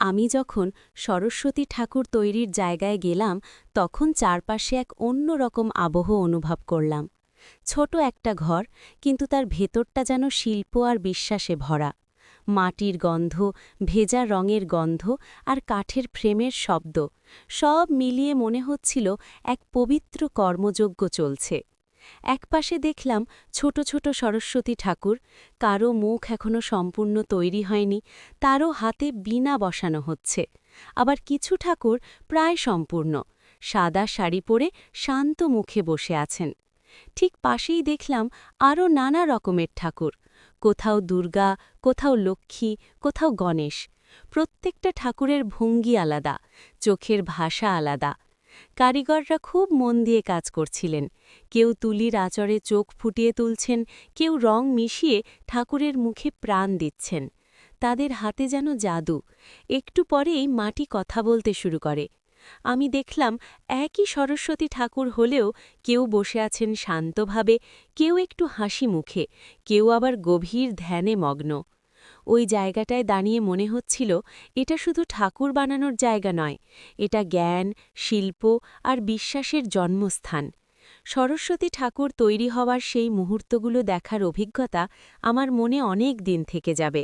আমি যখন সরস্বতী ঠাকুর তৈরির জায়গায় গেলাম তখন চারপাশে এক অন্যরকম আবহ অনুভব করলাম। ছোট একটা ঘর, কিন্তু তার ভেতরটা যেন শিল্প আর বিশ্বাসে ভরা। মাটির গন্ধ, ভেজা রঙের গন্ধ আর কাঠের ফ্রেমের শব্দ, সব মিলিয়ে মনে হচ্ছিল এক পবিত্র কর্মযজ্ঞ চলছে। একপাশে দেখলাম ছোট ছোট সরস্বতী ঠাকুর, কারো মুখ এখনো সম্পূর্ণ তৈরি হয়নি, তারও হাতে বীণা বসানো হচ্ছে। আবার কিছু ঠাকুর প্রায় সম্পূর্ণ, সাদা শাড়ি পরে শান্ত মুখে বসে আছেন। ঠিক পাশেই দেখলাম আরও নানা রকমের ঠাকুর, কোথাও দুর্গা, কোথাও লক্ষ্মী, কোথাও গণেশ। প্রত্যেকটা ঠাকুরের ভঙ্গি আলাদা, চোখের ভাষা আলাদা। কারিগররা খুব মন দিয়ে কাজ করছিলেন। কেউ তুলির আঁচড়ে চোখ ফুটিয়ে তুলছেন, কেউ রং মিশিয়ে ঠাকুরের মুখে প্রাণ দিচ্ছেন। তাদের হাতে যেন জাদু। একটু পরেই মাটি কথা বলতে শুরু করে। আমি দেখলাম একই সরস্বতী ঠাকুর হলেও কেউ বসে আছেন শান্তভাবে, কেউ একটু হাসি মুখে, কেউ আবার গভীর ধ্যানে মগ্ন। ওই জায়গাটায় দাঁড়িয়ে মনে হচ্ছিল এটা শুধু ঠাকুর বানানোর জায়গা নয়, এটা জ্ঞান, শিল্প আর বিশ্বাসের জন্মস্থান। সরস্বতী ঠাকুর তৈরি হওয়ার সেই মুহূর্তগুলো দেখার অভিজ্ঞতা আমার মনে অনেক দিন থেকে যাবে।